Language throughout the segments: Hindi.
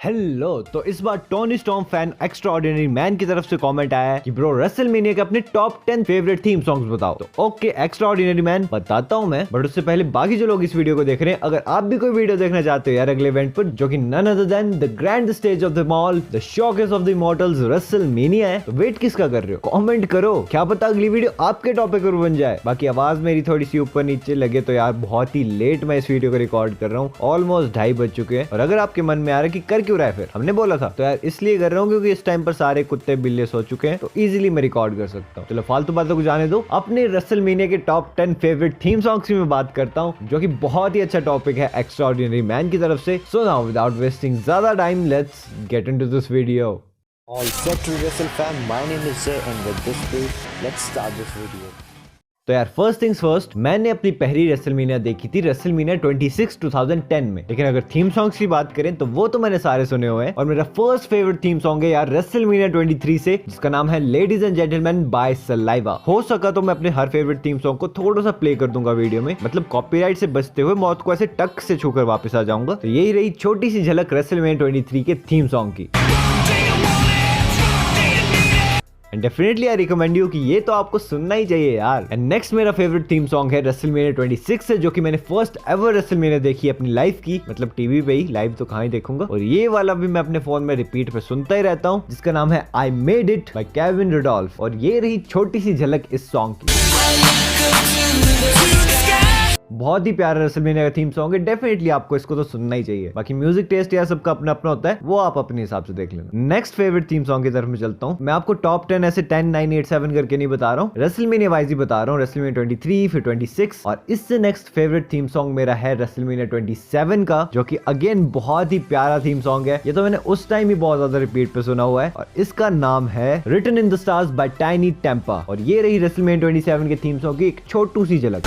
हेलो, तो इस बार Tony Storm fan extraordinary man की तरफ से कमेंट आया है कि ब्रो रेसलमेनिया के अपने टॉप 10 फेवरेट थीम सॉन्ग्स बताओ। तो ओके एक्स्ट्राऑर्डिनरी मैन बताता हूं मैं, बट उससे पहले बाकी जो लोग इस वीडियो को देख रहे हैं, अगर आप भी कोई वीडियो देखना चाहते हो यार अगले इवेंट पर, जो कि none other than the grand stage of them all, the showcase of the immortals WrestleMania है, तो वेट किसका कर रहे हो? कमेंट करो, क्या पता अगली वीडियो आपके टॉपिक पर बन जाए। बाकी आवाज मेरी थोड़ी सी ऊपर नीचे लगे तो यार बहुत ही लेट मैं इस वीडियो को रिकॉर्ड कर रहा हूँ, ऑलमोस्ट 2:30 बज चुके हैं। और अगर आपके मन में आ रहा है कि कर क्यों रहा है, फिर हमने बोला था तो यार इसलिए कर रहा हूँ क्योंकि इस टाइम पर सारे कुत्ते बिल्ले सो चुके हैं, तो इजीली मैं रिकॉर्ड कर सकता हूँ। चलो फालतू बातों को जाने दो, अपने रेसलमेनिया के टॉप 10 फेवरेट थीम सॉन्ग्स की मैं बात करता हूँ, जो कि बहुत ही अच्छा टॉपिक है एक्स्ट्राऑर्डिनरी मैन की तरफ से। सो नाउ विदाउट वेस्टिंग ज्यादा time, let's get into this video. All set to wrestle fam, my name is Jay and with this beat, let's start this video. तो यार फर्स्ट थिंग्स फर्स्ट, मैंने अपनी पहली रेसलमेनिया देखी थी रेसलमेनिया 26 2010 में। लेकिन अगर थीम सॉन्ग्स की बात करें तो वो तो मैंने सारे सुने हुए हैं, और मेरा फर्स्ट फेवरेट थीम सॉन्ग है यार रेसलमेनिया 23 से, जिसका नाम है ladies and gentleman by Saliva. हो सका तो मैं अपने हर फेवरेट थीम सॉन्ग को थोड़ा सा प्ले कर दूंगा वीडियो में, मतलब कॉपीराइट से बचते हुए मौत को ऐसे टक से छूकर वापस आ जाऊंगा। तो यही रही छोटी सी झलक रेसलमेनिया 23 के थीम सॉन्ग की। And definitely I recommend you कि ये तो आपको सुनना ही चाहिए यार। एंड नेक्स्ट मेरा फेवरेट थीम सॉन्ग है रेसलमेनिया 26 से, जो कि मैंने फर्स्ट एवर रेसलमेनिया देखी अपनी लाइफ की, मतलब टीवी पे ही, लाइव तो कहाँ ही देखूंगा। और ये वाला भी मैं अपने फोन में रिपीट पे सुनता ही रहता हूँ, जिसका नाम है I made it by Kevin Rudolf. और ये रही छोटी सी झलक इस सॉन्ग की। बहुत ही प्यारा रेसलमेनिया का थीम सॉन्ग है, डेफिनेटली आपको इसको तो सुनना ही चाहिए। बाकी म्यूजिक टेस्ट यार सबका अपना अपना होता है, वो आप अपने हिसाब से देख लेना। नेक्स्ट फेवरेट थीम सॉन्ग की तरफ मैं चलता हूँ। मैं आपको टॉप 10 ऐसे 10 9 8 7 करके नहीं बता रहा हूँ, रेसलमेनिया वाइज ही बता रहा हूँ। रेसलमेनिया 23 फिर 26, और इससे नेक्स्ट फेवरेट थीम सॉन्ग मेरा है रेसलमेनिया 27 का, जो कि अगेन बहुत ही प्यारा थीम सॉन्ग है। ये तो मैंने उस टाइम ही बहुत ज्यादा रिपीट पे सुना हुआ है, और इसका नाम है written in the stars by Tinie Tempah. और ये रही रेसलमेनिया 27 के थीम सॉन्ग की एक छोटू सी झलक।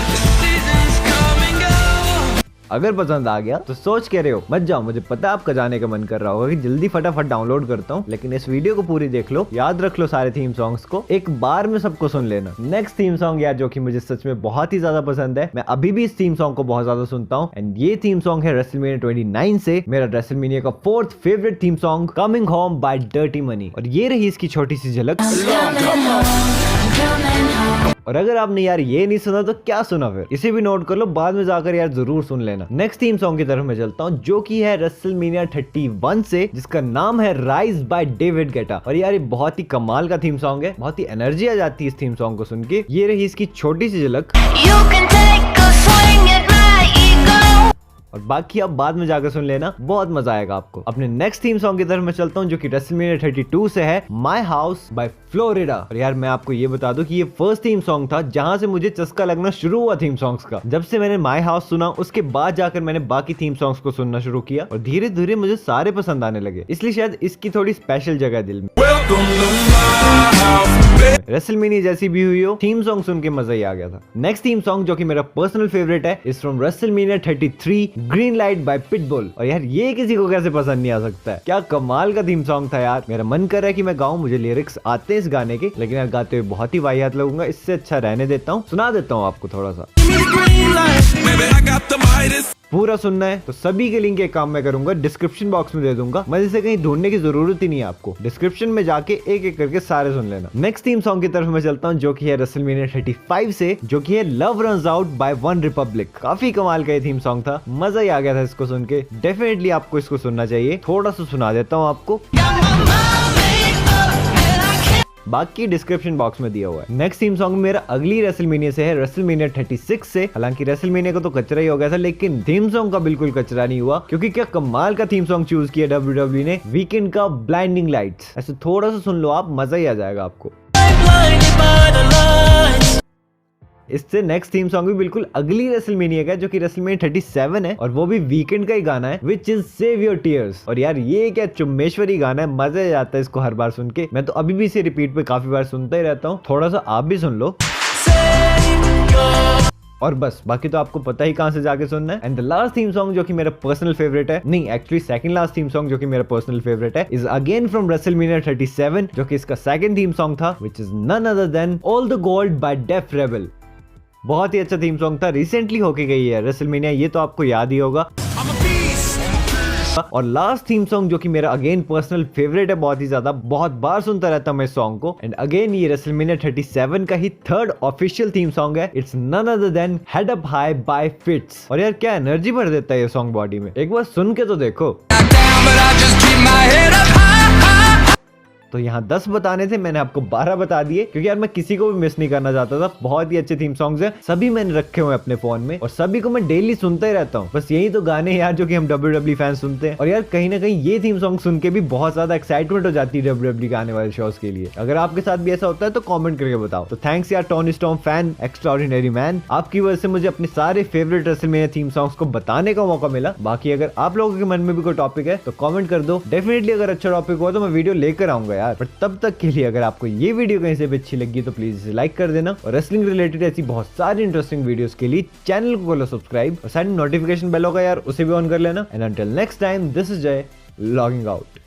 अगर पसंद आ गया तो सोच के रहे हो मत जाओ, मुझे पता आपका जाने का मन कर रहा होगा कि जल्दी फटाफट डाउनलोड करता हूँ, लेकिन इस वीडियो को पूरी देख लो, याद रख लो सारे थीम सॉन्ग्स को, एक बार में सबको सुन लेना। नेक्स्ट थीम सॉन्ग यार जो कि मुझे सच में बहुत ही ज्यादा पसंद है, मैं अभी भी इस थीम सॉन्ग को बहुत ज्यादा सुनता हूँ, एंड ये थीम सॉन्ग है रेसलमेनिया 29 से, मेरा रेसलमेनिया का 4th favourite theme song, coming home by Dirty Money. और ये रही इसकी छोटी सी झलक। और अगर आपने यार ये नहीं सुना तो क्या सुना फिर, इसे भी नोट कर लो, बाद में जाकर यार जरूर सुन लेना। नेक्स्ट थीम सॉन्ग की तरफ मैं चलता हूँ, जो कि है रेसलमेनिया 31 से, जिसका नाम है राइज बाय डेविड गेटा। और यार ये बहुत ही कमाल का थीम सॉन्ग है, बहुत ही एनर्जी आ जाती है इस थीम सॉन्ग को सुन के। ये रही इसकी छोटी सी झलक, और बाकी आप बाद में जाकर सुन लेना, बहुत मजा आएगा आपको। अपने नेक्स्ट थीम सॉन्ग की तरफ मैं चलता हूँ, जो कि रेसलमेनिया 32 से है, माय हाउस बाय फ्लोरिडा। और यार मैं आपको ये बता दूं कि ये फर्स्ट थीम सॉन्ग था जहां से मुझे चस्का लगना शुरू हुआ थीम सॉन्ग्स का। जब से मैंने माय हाउस सुना, उसके बाद जाकर मैंने बाकी थीम सॉन्ग्स को सुनना शुरू किया, और धीरे धीरे मुझे सारे पसंद आने लगे, इसलिए शायद इसकी थोड़ी स्पेशल जगह दिल में। रेसलमेनिया जैसी भी हुई हो, थीम सॉन्ग सुन के मजा ही आ गया था। नेक्स्ट थीम सॉन्ग जो कि मेरा पर्सनल फेवरेट है, is from WrestleMania 33, green light by pitbull. और यार ये किसी को कैसे पसंद नहीं आ सकता है, क्या कमाल का थीम सॉन्ग था यार। मेरा मन कर रहा है कि मैं गाऊं, मुझे लिरिक्स आते हैं इस गाने के, लेकिन यार गाते हुए बहुत ही वाहियात लगूंगा, इससे अच्छा रहने देता हूँ, सुना देता हूँ आपको थोड़ा सा। पूरा सुनना है तो सभी के लिंक एक काम मैं करूंगा, डिस्क्रिप्शन बॉक्स में दे दूंगा, मजे से कहीं ढूंढने की जरूरत ही नहीं है आपको, डिस्क्रिप्शन में जाके एक एक करके सारे सुन लेना। नेक्स्ट थीम सॉन्ग की तरफ मैं चलता हूँ, जो कि है रेसलमेनिया 35 से, जो कि है love runs out by one Republic. काफी कमाल का ये थीम सॉन्ग था, मजा ही आ गया था इसको सुन के, डेफिनेटली आपको इसको सुनना चाहिए। थोड़ा सा सुना देता हूँ आपको, बाकी डिस्क्रिप्शन बॉक्स में दिया हुआ है। नेक्स्ट थीम सॉन्ग मेरा अगली रेसलमेनिया से है, रेसलमेनिया 36 से। हालांकि रेसलमेनिया का तो कचरा ही हो गया था, लेकिन थीम सॉन्ग का बिल्कुल कचरा नहीं हुआ, क्योंकि क्या कमाल का थीम सॉन्ग चूज किया WWE ने, वीकेंड का ब्लाइंडिंग लाइट्स। ऐसे थोड़ा सा सुन लो आप, मजा ही आ जाएगा आपको। इससे नेक्स्ट थीम सॉन्ग भी बिल्कुल अगली रेसलमेनिया का है, जो कि रेसलमेनिया 37 है, और वो भी वीकेंड का ही गाना है, which is save your tears. और यार ये क्या चुम्मेश्वरी गाना है, मजा आ जाता है इसको हर बार सुन के। मैं तो अभी भी इसे रिपीट पे काफी बार सुनता ही रहता हूँ, थोड़ा सा आप भी सुन लो। और बस बाकी तो आपको पता ही कहां से जाके सुनना है। And the last theme song जो कि मेरा पर्सनल फेवरेट है, नहीं actually second last theme song जो कि मेरा पर्सनल फेवरेट है, इज अगेन फ्रॉम रेसलमेनिया 37, जो कि इसका सेकंड थीम सॉन्ग था, which is none other than all the gold by Def Rebel. बहुत ही अच्छा थीम सॉन्ग था, रिसेंटली होके गई है रेसलमेनिया, ये तो आपको याद ही होगा। और लास्ट थीम सॉन्ग जो कि मेरा अगेन पर्सनल फेवरेट है, बहुत ही ज्यादा, बहुत बार सुनता रहता हूं मैं इस सॉन्ग को। एंड अगेन ये रेसलमेनिया 37 का ही थर्ड ऑफिशियल थीम सॉन्ग है। It's none other than head up high by Fitts. और यार क्या एनर्जी भर देता है ये सॉन्ग बॉडी में, एक बार सुन के तो देखो। तो यहाँ 10 बताने थे, मैंने आपको 12 बता दिए, क्योंकि यार मैं किसी को भी मिस नहीं करना चाहता था। बहुत ही अच्छे थीम सॉन्ग्स हैं, सभी मैंने रखे हुए अपने फोन में और सभी को मैं डेली सुनता ही रहता हूँ। बस यही तो गाने यार जो कि हम WWE फैन सुनते हैं। और यार कहीं ना कहीं ये थीम सॉन्ग सुन के भी बहुत ज्यादा एक्साइटमेंट हो जाती है WWE के आने वाले शोज के लिए। अगर आपके साथ भी ऐसा होता है तो कॉमेंट करके बताओ। तो थैंक्स यार Tony Storm fan extraordinary man, आपकी वजह से मुझे अपने सारे फेवरेट रेसलमेनिया थीम सॉन्ग्स को बताने का मौका मिला। बाकी अगर आप लोगों के मन में भी कोई टॉपिक है तो कॉमेंट कर दो, डेफिनेटली अगर अच्छा टॉपिक हुआ तो मैं वीडियो लेकर आऊंगा यार। पर तब तक के लिए अगर आपको ये वीडियो कहीं से भी अच्छी लगी तो प्लीज इसे लाइक कर देना, और रेसलिंग रिलेटेड ऐसी बहुत सारी इंटरेस्टिंग वीडियोस के लिए चैनल को कर लो सब्सक्राइब, और साइड में नोटिफिकेशन बेल होगा यार, उसे भी ऑन कर लेना। And until next time, this is जय लॉगिंग आउट।